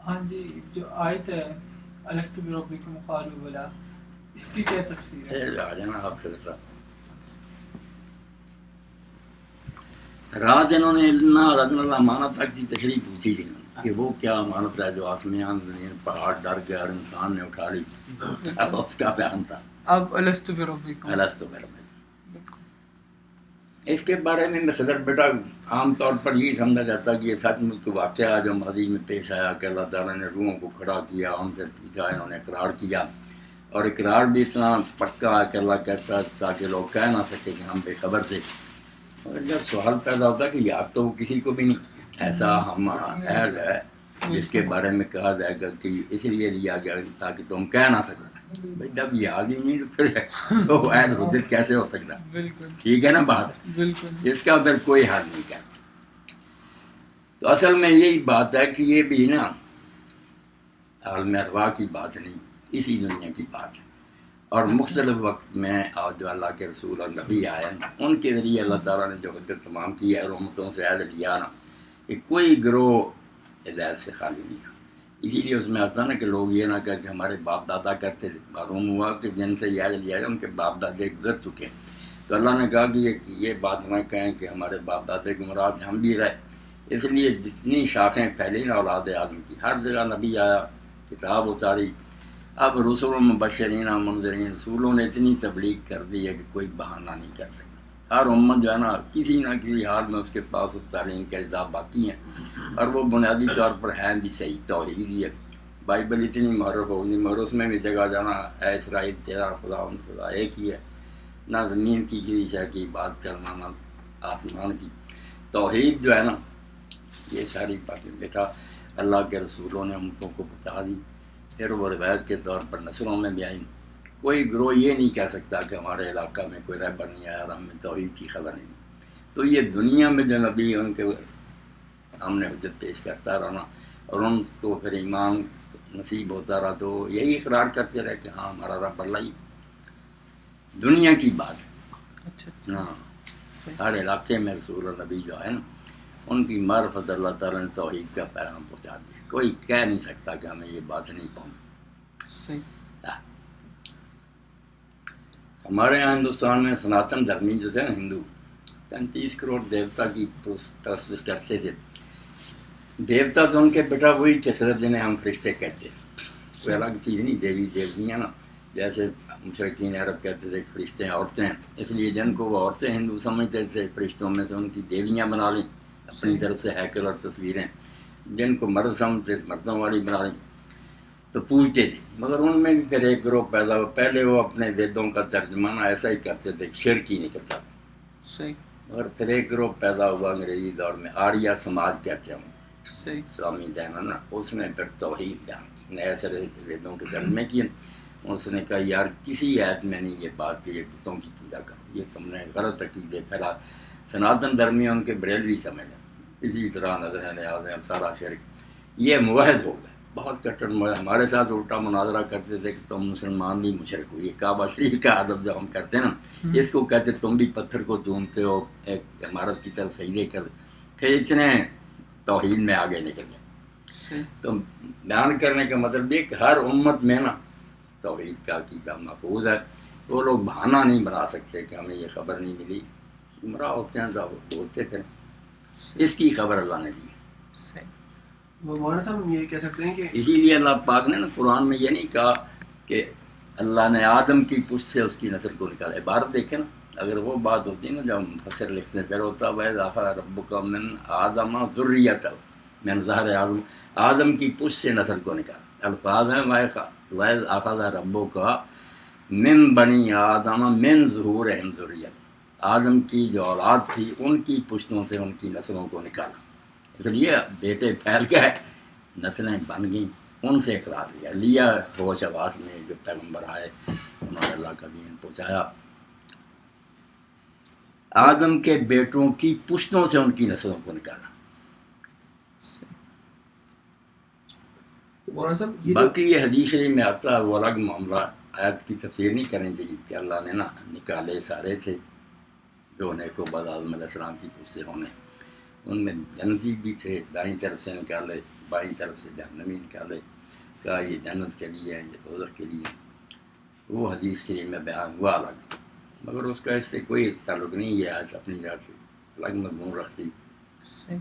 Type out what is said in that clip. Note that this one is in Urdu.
ہاں جی، جو آیت ہے الستو بربکم قالوا بلا، اس کی کیا تفسیر ہے؟ آ جانا آپ سے رات انہوں نے رضن اللہ امانت تک کی تشریح پوچھی تھی کہ وہ کیا امانت ہے جو آسمان زمین پہاڑ ڈر گیا اور انسان نے اٹھا لی، اس کا بیان تھا اب الستو بربکم، الستو بربکم۔ اس کے بارے میں صدر بیٹا عام طور پر یہی سمجھا جاتا کہ یہ سچ مچ واقعہ جو ماضی میں پیش آیا کہ اللہ تعالیٰ نے روحوں کو کھڑا کیا، ان سے پوچھا، انہوں نے اقرار کیا، اور اقرار بھی اتنا پکا ہے کہ اللہ کہتا ہے تاکہ لوگ کہہ نہ سکے کہ ہم بے خبر تھے۔ اور جب سوال پیدا ہوتا ہے کہ یاد تو وہ کسی کو بھی نہیں، ایسا ہم اہل ہے جس کے بارے میں کہا جائے گا کہ اس لیے لیا گیا تاکہ تم کہہ نہ سکو۔ بھائی جب یاد ہی نہیں تو پھر تو اہل حجت کیسے ہو سکتا؟ ٹھیک ہے نا بات، بالکل اس کا پھر کوئی حل نہیں کرتا۔ تو اصل میں یہی بات ہے کہ یہ بھی نا عالم ارواح کی بات نہیں، اسی دنیا کی بات ہے، اور مختلف وقت میں جو اللہ کے رسول اور نبی آئے ان کے ذریعے اللہ تعالیٰ نے جو حجت تمام کی ہے اور امتوں سے عہد لیا نا کہ کوئی گروہ ہدایت سے خالی نہیں ہے۔ اسی لیے اس میں آتا نا کہ لوگ یہ نہ کہیں کہ ہمارے باپ دادا کرتے تھے، معلوم ہوا کہ جن سے یہ عہد لیا ہے ان کے باپ دادے گزر چکے ہیں، تو اللہ نے کہا کہ یہ بات نہ کہیں کہ ہمارے باپ دادے گمراہ تھے، ہم بھی رہے۔ اس لیے جتنی شاخیں پھیلی نا اولاد آدم کی، ہر جگہ نبی آیا، کتاب اتاری۔ اب رسول مبشرین و منذرین، رسولوں نے اتنی تبلیغ کر دی ہے کہ کوئی بہانہ نہیں کر سکتا۔ ہر امت جو ہے نا کسی نہ کسی حال میں اس کے پاس اس تعلیم کے اجزاء باقی ہیں، اور وہ بنیادی طور پر ہیں بھی صحیح توحید ہی ہے۔ بائبل اتنی معرف ہوگی مگر اس میں بھی جگہ جانا اے اسرائیل تیرا خدا ان خدا ایک ہی ہے، نہ زمین کی کسی شے کی بات کرنا نہ آسمان کی۔ توحید جو ہے نا یہ ساری باتیں بیٹا اللہ کے رسولوں نے امتوں کو بتا دی، پھر وہ روایت کے طور پر نسلوں میں بھی آئیں۔ کوئی گروہ یہ نہیں کہہ سکتا کہ ہمارے علاقہ میں کوئی رہبر نہیں آیا اور ہمیں توحید کی خبر نہیں۔ تو یہ دنیا میں جو نبی ان کے ہم نے حجت پیش کرتا رہنا اور ان کو پھر ایمان نصیب ہوتا رہا، تو یہی اقرار کرتے رہے کہ ہاں ہمارا رب اللہ ہی۔ دنیا کی بات ہے، ہاں ہر علاقے میں رسول اور نبی جو ہے نا ان کی معرفت اللہ تعالیٰ نے توحید کا پیغام پہنچا دیا۔ کوئی کہہ نہیں سکتا کہ ہمیں یہ بات نہیں پہنچی۔ ہمارے یہاں ہندوستان میں سناتن دھرمی جو تھے نا ہندو 35 کروڑ دیوتا کی پرستش کرتے تھے۔ دیوتا تو ان کے بیٹا وہی تھے صرف جنہیں ہم فرشتے کہتے ہیں، کوئی الگ چیز نہیں۔ دیوی دیوتیاں نا جیسے مشرکین عرب کہتے تھے فرشتے عورتیں ہیں، اس لیے جن کو وہ عورتیں ہندو سمجھتے تھے فرشتوں میں سے ان کی دیویاں بنا لیں اپنی طرف سے ہیکل اور تصویریں، جن کو مرد سمجھتے مردوں والی بنا لیں تو پوجتے تھے۔ مگر ان میں بھی پھر ایک گروہ پیدا ہوا، پہلے وہ اپنے ویدوں کا ترجمانہ ایسا ہی کرتے تھے، شرک ہی نہیں کرتا تھا، مگر پھر ایک گروہ پیدا ہوا انگریزی دور میں، آریہ سماج کہتے ہیں، سوامی دینانا، اس نے پھر توحید بیان کی، نئے سرے ویدوں کے ترجمے کیے۔ اس نے کہا یار کسی آیت میں نہیں یہ بات کہ یہ بتوں کی پوجا کرو، یہ تم نے غلط عقیدے پھیلا۔ سناتن دھرمی ان کے بریلوی سمجھ ہیں، اسی طرح نظر نیاز ہیں، سارا شرک، یہ موحد ہو گئے، بہت کٹر موحد۔ ہمارے ساتھ الٹا مناظرہ کرتے تھے کہ تم مسلمان بھی مشرک ہو۔ یہ کعبہ شریف کا ادب جو ہم کرتے ہیں نا اس کو کہتے تم بھی پتھر کو چومتے ہو، ایک عمارت کی طرف سجدے کر، پھر اتنے توحید میں آگے نکل گئے۔ تو بیان کرنے کا مطلب یہ کہ ہر امت میں نا توحید کا عقیدہ محفوظ ہے، وہ لوگ بہانہ نہیں بنا سکتے کہ ہمیں یہ خبر نہیں ملی۔ گمراہ ہوتے ہیں تو بولتے پھر، اس کی خبر اللہ نے دی ہے۔ مولانا صاحب ہم یہ کہہ سکتے ہیں کہ اسی لیے اللہ پاک نے نا قرآن میں یہ نہیں کہا کہ اللہ نے آدم کی پشت سے اس کی نسل کو نکالا۔ عبارت دیکھیں نا، اگر وہ بات ہوتی نا جب مفسر لکھتے پھر ہوتا وَإِذْ أَخَذَ رَبُّكَ مِنْ آدَمَ ذُرِّيَّتَهُ مِنْ ظَهْرِ آدم کی پشت سے نسل کو نکالا۔ الفاظ ہیں وَإِذْ أَخَذَ رَبُّكَ مِنْ بَنِي آدَمَ مِنْ ظُهُورِهِمْ ذُرِّيَّتَهُمْ، آدم کی جو اولاد تھی ان کی پشتوں سے ان کی نسلوں کو نکالا۔ اس لیے بیٹے پھیل گئے، نسلیں بن گئیں، ان سے اقرار لیا ہوش حواس میں جو پیغمبر آئے انہوں نے اللہ کا دین پہنچایا۔ آدم کے بیٹوں کی پشتوں سے ان کی نسلوں کو نکالا۔ باقی یہ حدیث شریف میں آتا ہے وہ الگ معاملہ، آیت کی تفسیر نہیں کرنی چاہیے کہ اللہ نے نا نکالے سارے تھے جو نیک و بد آدم علیہ السلام کی پشت سے ہونے، ان میں جنتی بھی تھے، دائیں طرف سے نکالے، بائیں طرف سے جہنمی نکالے، کہا یہ جنت کے لیے ہے، یہ دوزخ کے لیے. وہ حدیث سے میں بیان ہوا الگ، مگر اس کا اس سے کوئی تعلق نہیں. یہ آج اپنی جگہ سے الگ مضمون رکھتی. صحیح.